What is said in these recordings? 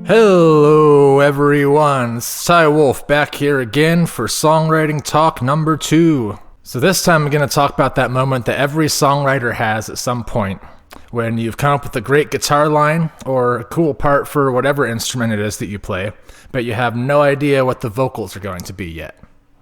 Hello everyone, it's Wulf back here again for Songwriting Talk number 2. So this time I'm going to talk about that moment that every songwriter has at some point, when you've come up with a great guitar line or a cool part for whatever instrument it is that you play, but you have no idea what the vocals are going to be yet.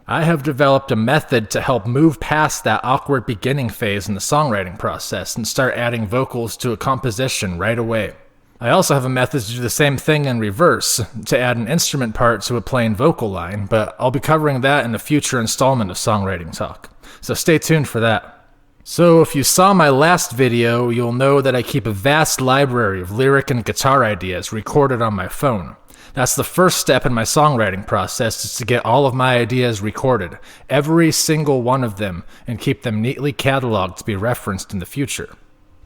I have developed a method to help move past that awkward beginning phase in the songwriting process and start adding vocals to a composition right away. I also have a method to do the same thing in reverse, to add an instrument part to a plain vocal line, but I'll be covering that in a future installment of Songwriting Talk, so stay tuned for that. So if you saw my last video, you'll know that I keep a vast library of lyric and guitar ideas recorded on my phone. That's the first step in my songwriting process, is to get all of my ideas recorded, every single one of them, and keep them neatly cataloged to be referenced in the future.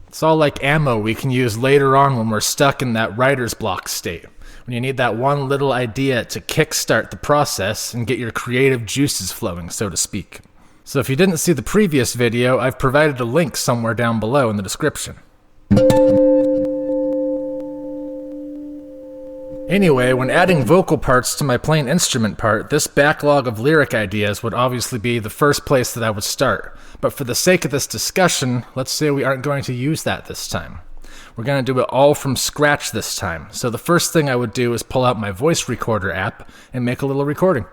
It's all like ammo we can use later on when we're stuck in that writer's block state, when you need that one little idea to kickstart the process and get your creative juices flowing, so to speak. So if you didn't see the previous video, I've provided a link somewhere down below in the description. Anyway, when adding vocal parts to my plain instrument part, this backlog of lyric ideas would obviously be the first place that I would start. But for the sake of this discussion, let's say we aren't going to use that this time. We're going to do it all from scratch this time. So the first thing I would do is pull out my voice recorder app and make a little recording.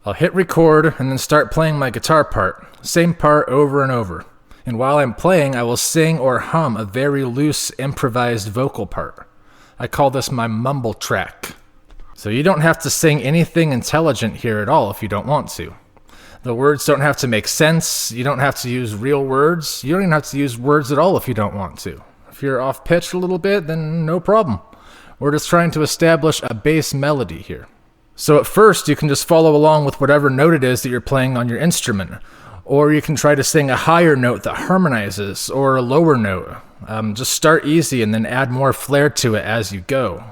I'll hit record and then start playing my guitar part, same part over and over. And while I'm playing, I will sing or hum a very loose, improvised vocal part. I call this my mumble track. So you don't have to sing anything intelligent here at all if you don't want to. The words don't have to make sense, you don't have to use real words, you don't even have to use words at all if you don't want to. If you're off pitch a little bit, then no problem. We're just trying to establish a bass melody here. So at first you can just follow along with whatever note it is that you're playing on your instrument. Or you can try to sing a higher note that harmonizes, or a lower note. Just start easy and then add more flair to it as you go.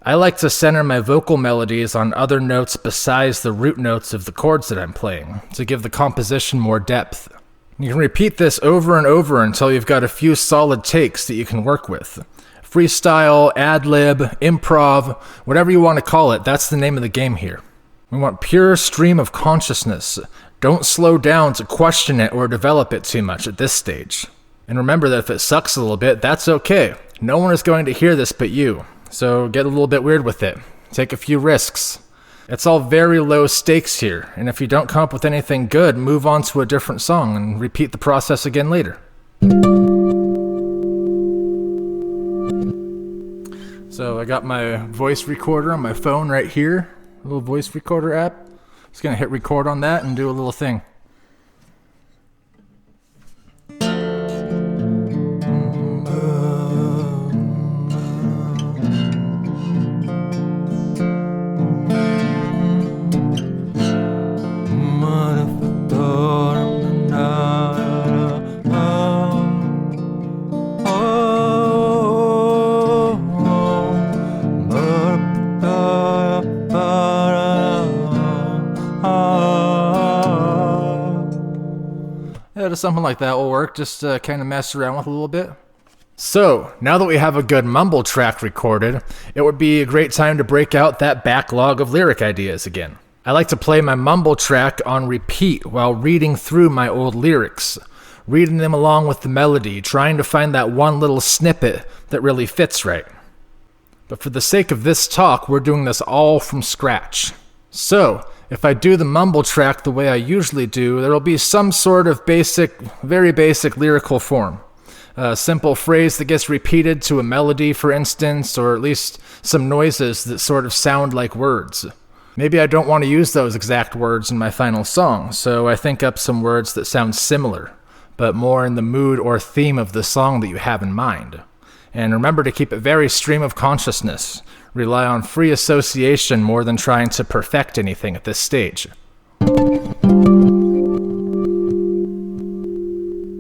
I like to center my vocal melodies on other notes besides the root notes of the chords that I'm playing, to give the composition more depth. You can repeat this over and over until you've got a few solid takes that you can work with. Freestyle, ad-lib, improv, whatever you want to call it, that's the name of the game here. We want pure stream of consciousness. Don't slow down to question it or develop it too much at this stage. And remember that if it sucks a little bit, that's okay. No one is going to hear this but you. So get a little bit weird with it. Take a few risks. It's all very low stakes here, and if you don't come up with anything good, move on to a different song and repeat the process again later. So I got my voice recorder on my phone right here, a little voice recorder app. Just gonna hit record on that and do a little thing. Something like that will work, just kind of mess around with a little bit. So, now that we have a good mumble track recorded, it would be a great time to break out that backlog of lyric ideas again. I like to play my mumble track on repeat while reading through my old lyrics, reading them along with the melody, trying to find that one little snippet that really fits right. But for the sake of this talk, we're doing this all from scratch. So, if I do the mumble track the way I usually do, there will be some sort of basic, very basic lyrical form. A simple phrase that gets repeated to a melody, for instance, or at least some noises that sort of sound like words. Maybe I don't want to use those exact words in my final song, so I think up some words that sound similar, but more in the mood or theme of the song that you have in mind. And remember to keep it very stream of consciousness. Rely on free association more than trying to perfect anything at this stage.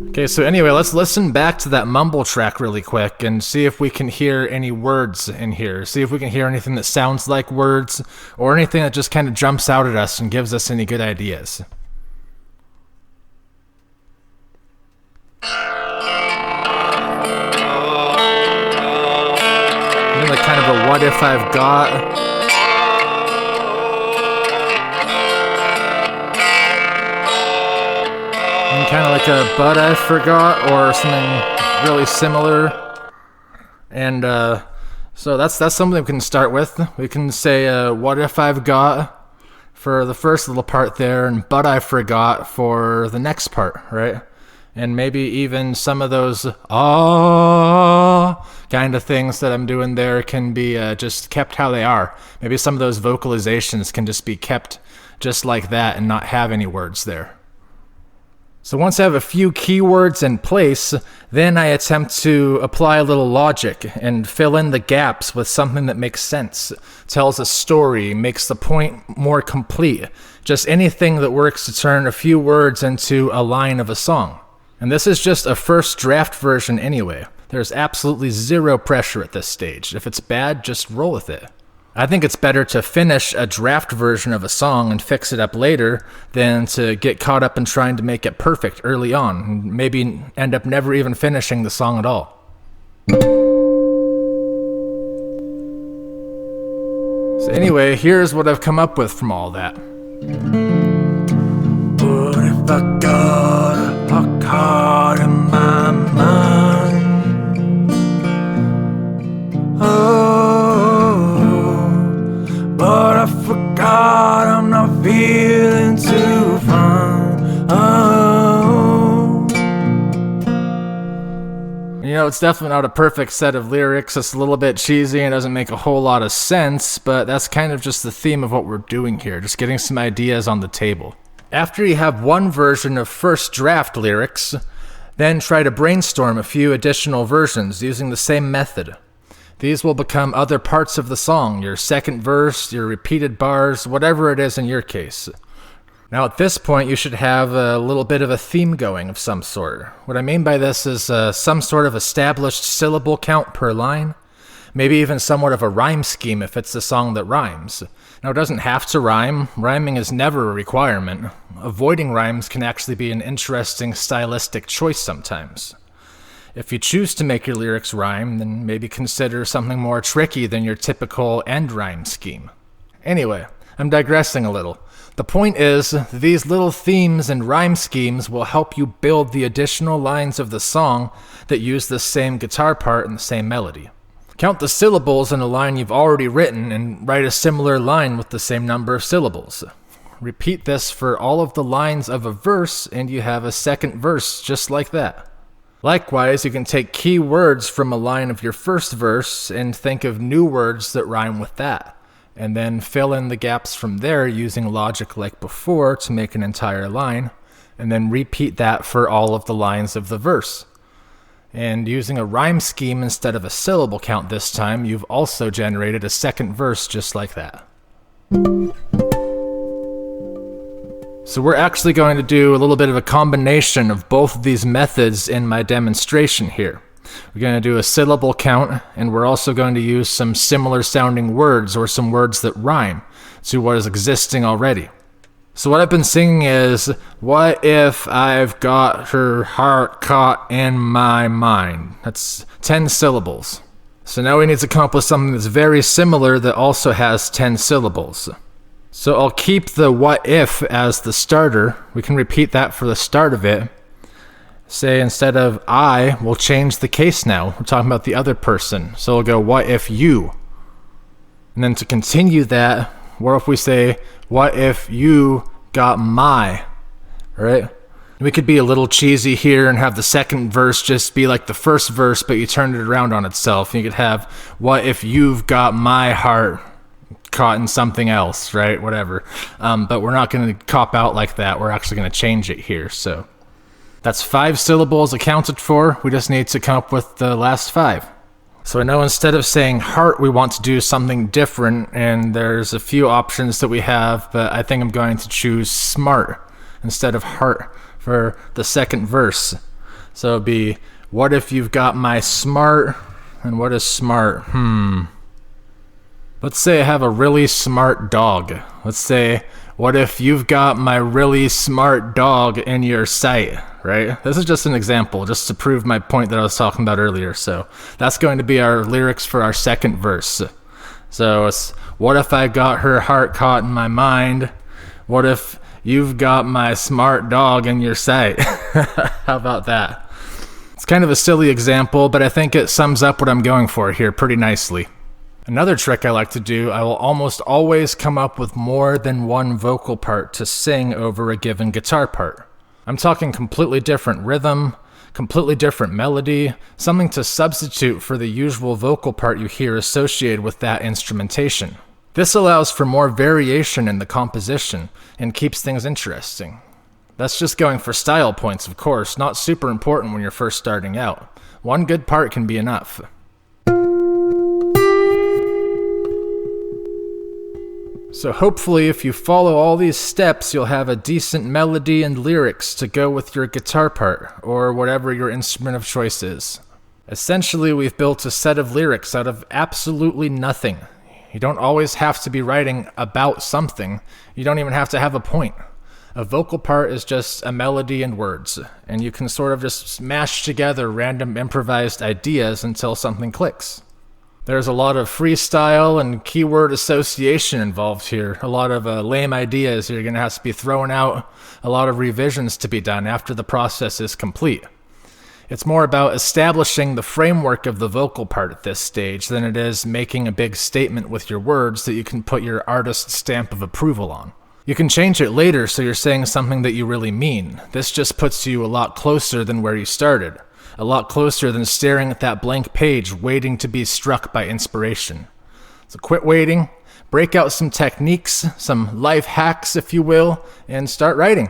Okay, so anyway, let's listen back to that mumble track really quick and see if we can hear any words in here. See if we can hear anything that sounds like words or anything that just kind of jumps out at us and gives us any good ideas. what if I've got... And kind of like a but I forgot or something really similar. And so that's something we can start with. We can say what if I've got for the first little part there, and but I forgot for the next part, right? And maybe even some of those kind of things that I'm doing there can be just kept how they are. Maybe some of those vocalizations can just be kept just like that and not have any words there. So once I have a few keywords in place, then I attempt to apply a little logic and fill in the gaps with something that makes sense, tells a story, makes the point more complete, just anything that works to turn a few words into a line of a song. And this is just a first draft version anyway. There's absolutely zero pressure at this stage. If it's bad, just roll with it. I think it's better to finish a draft version of a song and fix it up later than to get caught up in trying to make it perfect early on and maybe end up never even finishing the song at all. So anyway, here's what I've come up with from all that. What if I got a card in my mind? But I forgot I'm not feeling too fine. You know, it's definitely not a perfect set of lyrics. It's a little bit cheesy and doesn't make a whole lot of sense, but that's kind of just the theme of what we're doing here, just getting some ideas on the table. After you have one version of first draft lyrics, then try to brainstorm a few additional versions using the same method. These will become other parts of the song, your second verse, your repeated bars, whatever it is in your case. Now at this point, you should have a little bit of a theme going of some sort. What I mean by this is some sort of established syllable count per line, maybe even somewhat of a rhyme scheme if it's the song that rhymes. Now it doesn't have to rhyme. Rhyming is never a requirement. Avoiding rhymes can actually be an interesting stylistic choice sometimes. If you choose to make your lyrics rhyme, then maybe consider something more tricky than your typical end rhyme scheme. Anyway, I'm digressing a little. The point is, these little themes and rhyme schemes will help you build the additional lines of the song that use the same guitar part and the same melody. Count the syllables in a line you've already written and write a similar line with the same number of syllables. Repeat this for all of the lines of a verse and you have a second verse just like that. Likewise, you can take key words from a line of your first verse and think of new words that rhyme with that, and then fill in the gaps from there using logic like before to make an entire line, and then repeat that for all of the lines of the verse. And using a rhyme scheme instead of a syllable count this time, you've also generated a second verse just like that. So we're actually going to do a little bit of a combination of both of these methods in my demonstration here. We're going to do a syllable count, and we're also going to use some similar sounding words or some words that rhyme to what is existing already. So what I've been singing is, what if I've got her heart caught in my mind? That's 10 syllables. So now we need to come up with something that's very similar that also has 10 syllables. So I'll keep the what if as the starter. We can repeat that for the start of it. Say instead of I, we'll change the case now. We're talking about the other person. So we'll go, what if you? And then to continue that, what if we say, what if you got my? Right? We could be a little cheesy here and have the second verse just be like the first verse, but you turned it around on itself. You could have, what if you've got my heart caught in something else, right? Whatever. But we're not going to cop out like that. We're actually going to change it here. So that's 5 syllables accounted for. We just need to come up with the last 5. So I know instead of saying heart, we want to do something different, and there's a few options that we have, but I think I'm going to choose smart instead of heart for the second verse. So it'd be, what if you've got my smart? And what is smart? Let's say I have a really smart dog. Let's say, what if you've got my really smart dog in your sight, right? This is just an example, just to prove my point that I was talking about earlier. So that's going to be our lyrics for our second verse. So it's, what if I got her heart caught in my mind? What if you've got my smart dog in your sight? How about that? It's kind of a silly example, but I think it sums up what I'm going for here pretty nicely. Another trick I like to do, I will almost always come up with more than one vocal part to sing over a given guitar part. I'm talking completely different rhythm, completely different melody, something to substitute for the usual vocal part you hear associated with that instrumentation. This allows for more variation in the composition and keeps things interesting. That's just going for style points, of course, not super important when you're first starting out. One good part can be enough. So hopefully if you follow all these steps, you'll have a decent melody and lyrics to go with your guitar part, or whatever your instrument of choice is. Essentially, we've built a set of lyrics out of absolutely nothing. You don't always have to be writing about something. You don't even have to have a point. A vocal part is just a melody and words, and you can sort of just smash together random improvised ideas until something clicks. There's a lot of freestyle and keyword association involved here. A lot of lame ideas you're going to have to be throwing out. A lot of revisions to be done after the process is complete. It's more about establishing the framework of the vocal part at this stage than it is making a big statement with your words that you can put your artist's stamp of approval on. You can change it later so you're saying something that you really mean. This just puts you a lot closer than where you started. A lot closer than staring at that blank page waiting to be struck by inspiration. So quit waiting, break out some techniques, some life hacks if you will, and start writing.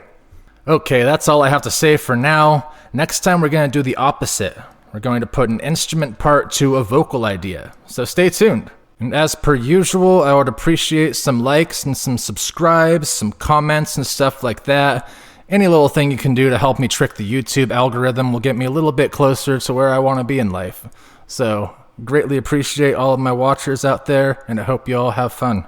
Okay, that's all I have to say for now. Next time we're going to do the opposite. We're going to put an instrument part to a vocal idea. So stay tuned. And as per usual, I would appreciate some likes and some subscribes, some comments and stuff like that. Any little thing you can do to help me trick the YouTube algorithm will get me a little bit closer to where I want to be in life. So, greatly appreciate all of my watchers out there, and I hope you all have fun.